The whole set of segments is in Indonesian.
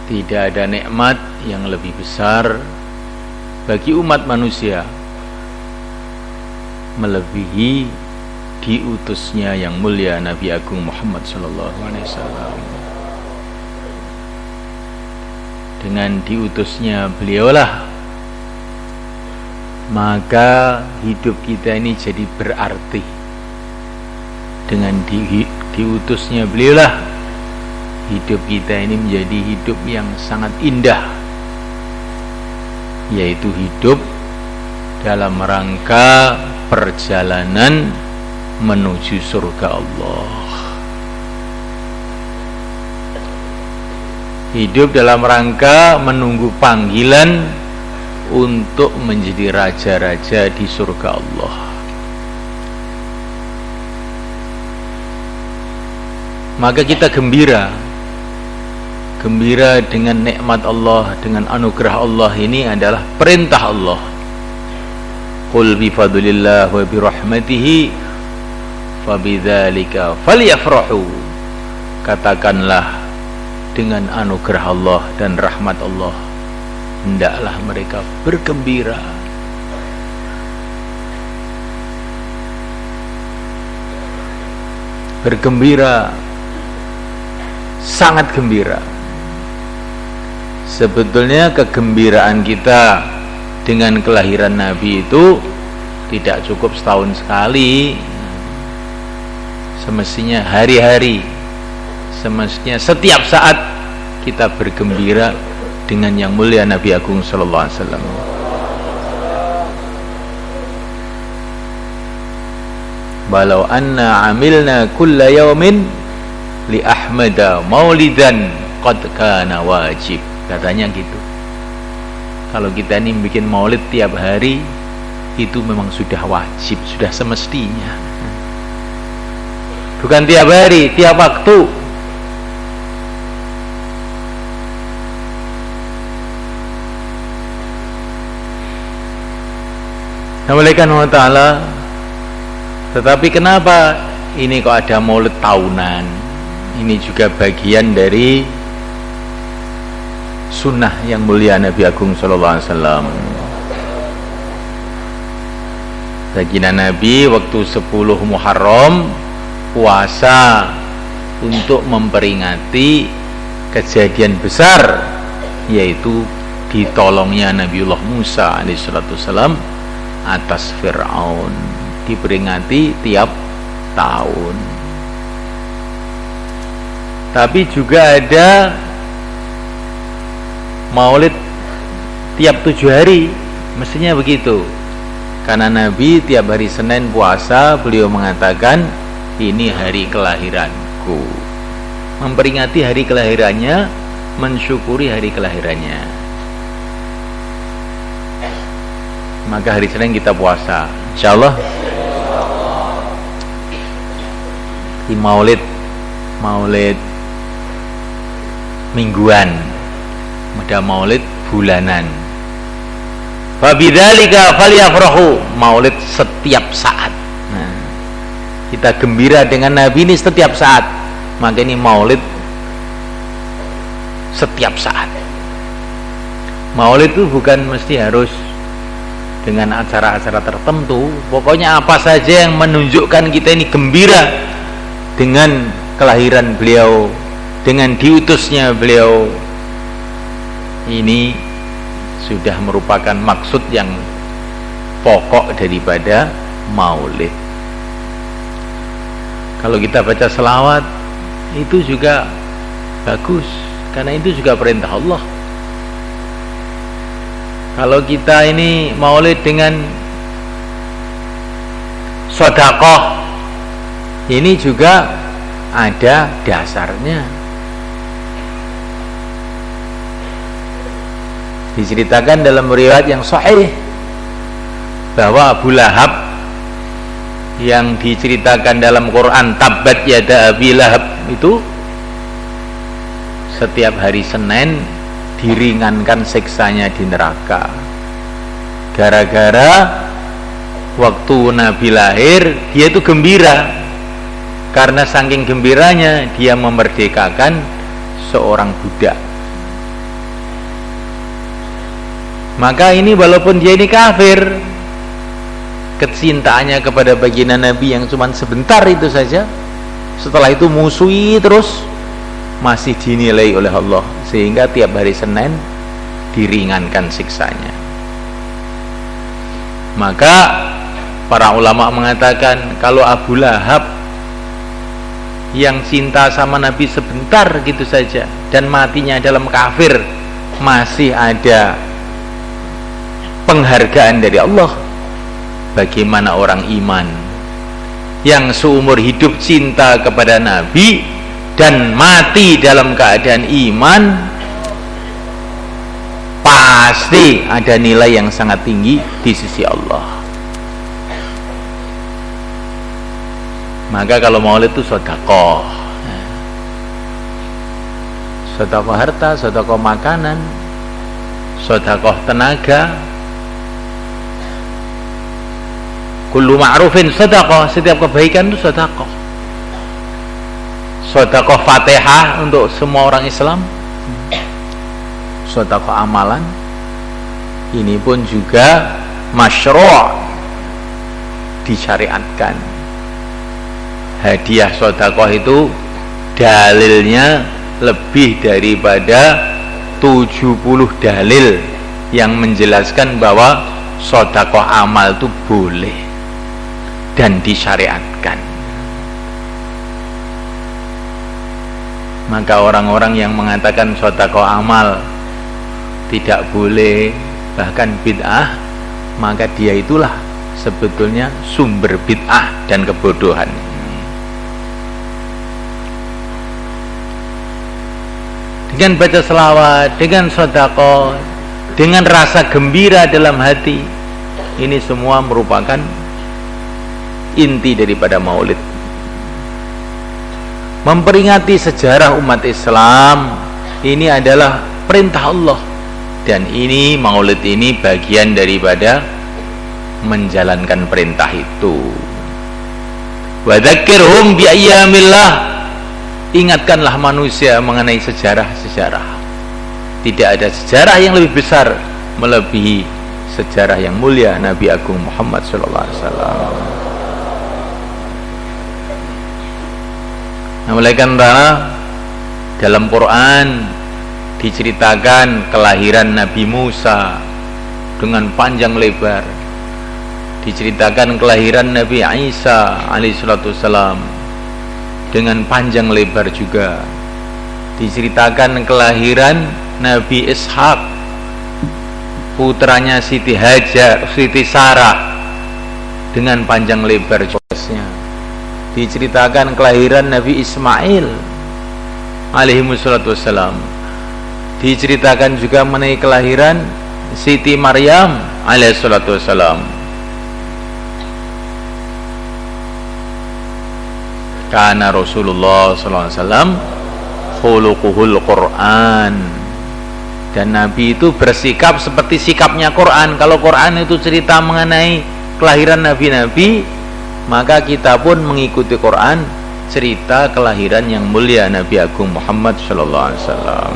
Tidak ada nikmat yang lebih besar bagi umat manusia melebihi diutusnya yang mulia Nabi Agung Muhammad SAW. Dengan diutusnya beliaulah maka hidup kita ini jadi berarti. Dengan diutusnya beliaulah hidup kita ini menjadi hidup yang sangat indah, yaitu hidup dalam rangka perjalanan menuju surga Allah. Hidup dalam rangka menunggu panggilan untuk menjadi raja-raja di surga Allah. Maka kita gembira dengan nikmat Allah, dengan anugerah Allah. Ini adalah perintah Allah. Qul bi fadlillah wa bi rahmatihi fabidzalika falyafrahu. Katakanlah, dengan anugerah Allah dan rahmat Allah hendaklah mereka bergembira. Bergembira, sangat gembira. Sebetulnya kegembiraan kita dengan kelahiran Nabi itu tidak cukup setahun sekali. Semestinya hari-hari, semestinya setiap saat kita bergembira dengan yang mulia Nabi Agung Sallallahu Alaihi Wasallam. Walau anna amilna kulla yawmin li ahmada maulidan qad kana wajib. Katanya gitu. Kalau kita ini bikin maulid tiap hari, itu memang sudah wajib, sudah semestinya. Bukan tiap hari, tiap waktu. Wa ta'ala. Tetapi kenapa ini kok ada maulid tahunan? Ini juga bagian dari sunnah yang mulia Nabi Agung Sallallahu Alaihi Wasallam. Baginda Nabi waktu 10 Muharram puasa untuk memperingati kejadian besar, yaitu ditolongnya Nabiullah Musa alaihissalam atas Fir'aun. Diperingati tiap tahun. Tapi juga ada maulid tiap 7 hari, mestinya begitu. Karena Nabi tiap hari Senin puasa, beliau mengatakan ini hari kelahiranku. Memperingati hari kelahirannya, mensyukuri hari kelahirannya. Maka hari Senin kita puasa, insyaallah. Di maulid mingguan, ada maulid bulanan. Fabidzalika falyafrahu, maulid setiap saat. Nah, kita gembira dengan Nabi ini setiap saat. Maka ini maulid setiap saat. Maulid itu bukan mesti harus dengan acara-acara tertentu. Pokoknya apa saja yang menunjukkan kita ini gembira dengan kelahiran beliau, dengan diutusnya beliau, ini sudah merupakan maksud yang pokok daripada maulid. Kalau kita baca selawat itu juga bagus, karena itu juga perintah Allah. Kalau kita ini maulid dengan sedekah, ini juga ada dasarnya. Diceritakan dalam riwayat yang sahih bahwa Abu Lahab yang diceritakan dalam Quran, tabbat yada Abi Lahab, itu setiap hari Senin diringankan siksanya di neraka. Gara-gara waktu Nabi lahir dia itu gembira. Karena saking gembiranya dia memerdekakan seorang budak. Maka ini walaupun dia ini kafir, kecintaannya kepada baginda Nabi yang cuma sebentar itu saja, setelah itu musuhi terus, masih dinilai oleh Allah, sehingga tiap hari Senin diringankan siksanya. Maka para ulama mengatakan, kalau Abu Lahab yang cinta sama Nabi sebentar gitu saja dan matinya dalam kafir, masih ada penghargaan dari Allah. Bagaimana orang iman yang seumur hidup cinta kepada Nabi dan mati dalam keadaan iman, pasti ada nilai yang sangat tinggi di sisi Allah. Maka kalau maulid itu sedekah, sedekah harta, sedekah makanan, sedekah tenaga. Kullu ma'rufin sedekah, setiap kebaikan itu sedekah. Sedekah Fatihah untuk semua orang Islam, sedekah amalan, ini pun juga masyru', disyariatkan. Hadiah sedekah itu dalilnya lebih daripada 70 dalil yang menjelaskan bahwa sedekah amal itu boleh dan disyariatkan. Maka orang-orang yang mengatakan sedekah amal tidak boleh, bahkan bid'ah, maka dia itulah sebetulnya sumber bid'ah dan kebodohan. Dengan baca selawat, dengan sedekah, dengan rasa gembira dalam hati, ini semua merupakan inti daripada maulid. Memperingati sejarah umat Islam, ini adalah perintah Allah, dan ini maulid ini bagian daripada menjalankan perintah itu. Wa dzakirhum bi ayyamillah, ingatkanlah manusia mengenai sejarah-sejarah. Tidak ada sejarah yang lebih besar melebihi sejarah yang mulia Nabi Agung Muhammad sallallahu alaihi wasallam. Nah, oleh karena dalam Quran diceritakan kelahiran Nabi Musa dengan panjang lebar, diceritakan kelahiran Nabi Isa alaihissalatu wassalam dengan panjang lebar juga, diceritakan kelahiran Nabi Ishak putranya Siti Hajar, Siti Sarah, dengan panjang lebar jelasnya. Diceritakan kelahiran Nabi Ismail alaihissalatu wassalam. Diceritakan juga mengenai kelahiran Siti Maryam alaihissalatu wassalam. Karena Rasulullah sallallahu alaihi wasallam khuluquhul Quran, dan Nabi itu bersikap seperti sikapnya Quran. Kalau Quran itu cerita mengenai kelahiran nabi-nabi, maka kita pun mengikuti Quran, cerita kelahiran yang mulia Nabi Agung Muhammad sallallahu alaihi wasallam.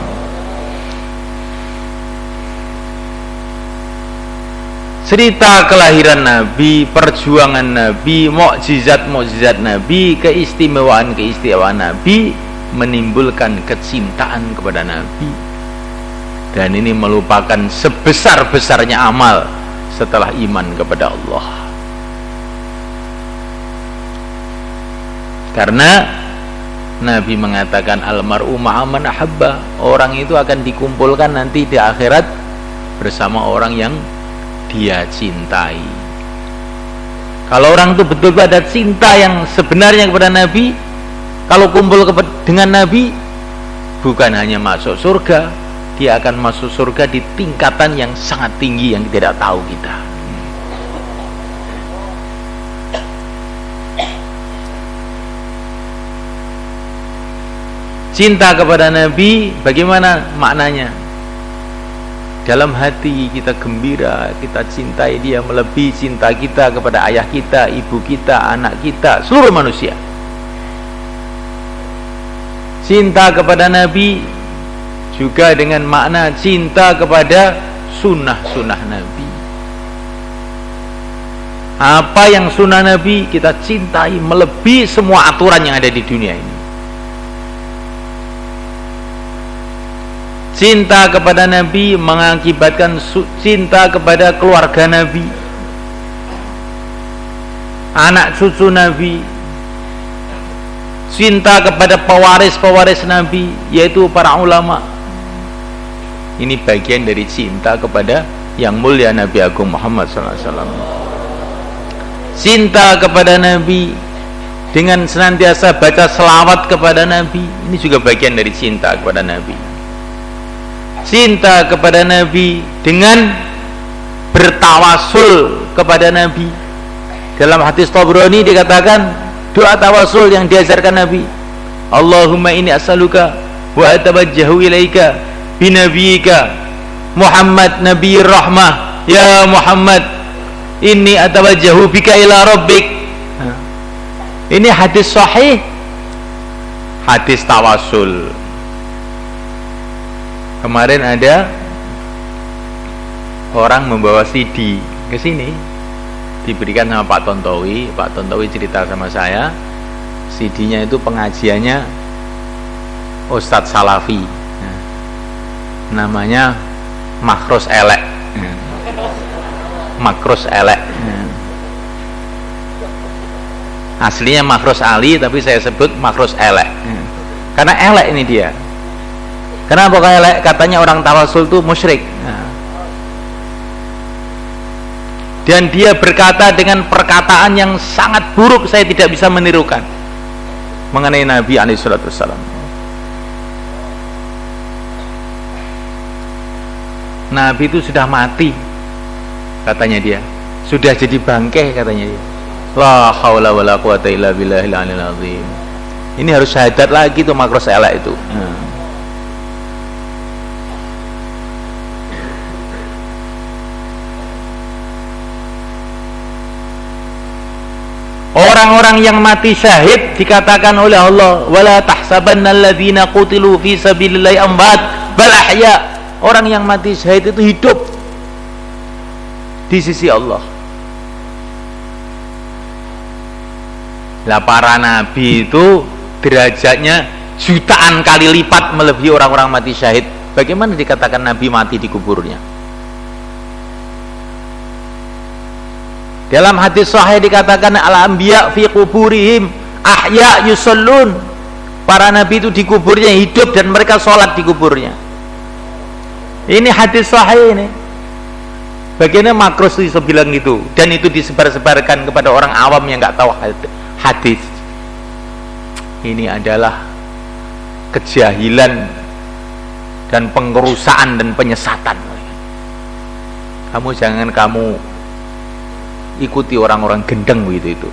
Cerita kelahiran Nabi, perjuangan Nabi, mukjizat-mukjizat Nabi, keistimewaan-keistimewaan Nabi menimbulkan kecintaan kepada Nabi. Dan ini melupakan sebesar-besarnya amal setelah iman kepada Allah. Karena Nabi mengatakan almar'u ma'a man ahabba, orang itu akan dikumpulkan nanti di akhirat bersama orang yang dia cintai. Kalau orang itu betul-betul ada cinta yang sebenarnya kepada Nabi, kalau kumpul dengan Nabi, bukan hanya masuk surga, dia akan masuk surga di tingkatan yang sangat tinggi yang tidak tahu kita. Cinta kepada Nabi bagaimana maknanya? Dalam hati kita gembira, kita cintai dia melebihi cinta kita kepada ayah kita, ibu kita, anak kita, seluruh manusia. Cinta kepada Nabi juga dengan makna cinta kepada sunnah-sunnah Nabi. Apa yang sunnah Nabi kita cintai melebihi semua aturan yang ada di dunia ini. Cinta kepada Nabi mengakibatkan cinta kepada keluarga Nabi, anak cucu Nabi, cinta kepada pewaris-pewaris Nabi, yaitu para ulama. Ini bagian dari cinta kepada yang mulia Nabi Agung Muhammad SAW. Cinta kepada Nabi dengan senantiasa baca selawat kepada Nabi, ini juga bagian dari cinta kepada Nabi. Cinta kepada Nabi dengan bertawasul kepada Nabi. Dalam hadis Tabrani dikatakan doa tawasul yang diajarkan Nabi, Allahumma inni as'aluka wa atawajjahu ilaika binabiyika Muhammad nabiyir rahmah, ya Muhammad inni atawajjahu bika ila rabbik. Ini hadis sahih, hadis tawasul. Kemarin ada orang membawa CD ke sini, diberikan sama Pak Tontowi. Pak Tontowi cerita sama saya, CD-nya itu pengajiannya Ustadz Salafi, namanya Makros Elek. Makros Elek. Aslinya Makros Ali, tapi saya sebut Makros Elek. Karena elek ini dia. Kenapa kayak katanya orang tawasul itu musyrik. Dan dia berkata dengan perkataan yang sangat buruk, saya tidak bisa menirukan, mengenai Nabi SAW. Nabi itu sudah mati, katanya dia, sudah jadi bangkai, katanya dia. La haula wala quwata illa billahil aliyil azim. Ini harus syahadat lagi tuh Makros Elek itu. Orang-orang yang mati syahid dikatakan oleh Allah, wala tahsabannal ladzina qutilu fi sabilillahi amwat bal ahya. Orang yang mati syahid itu hidup di sisi Allah. Lah para nabi itu derajatnya jutaan kali lipat melebihi orang-orang mati syahid. Bagaimana dikatakan nabi mati di kuburnya? Dalam hadis sahih dikatakan al-anbiya fi quburihim ahya yusallun. Para nabi itu di kuburnya hidup dan mereka sholat di kuburnya. Ini hadis sahih ini. Bagaimana Makros bisa bilang gitu, dan itu disebar-sebarkan kepada orang awam yang nggak tahu hadis. Ini adalah kejahilan dan pengerusaan dan penyesatan. Kamu jangan ikuti orang-orang gendeng gitu itu.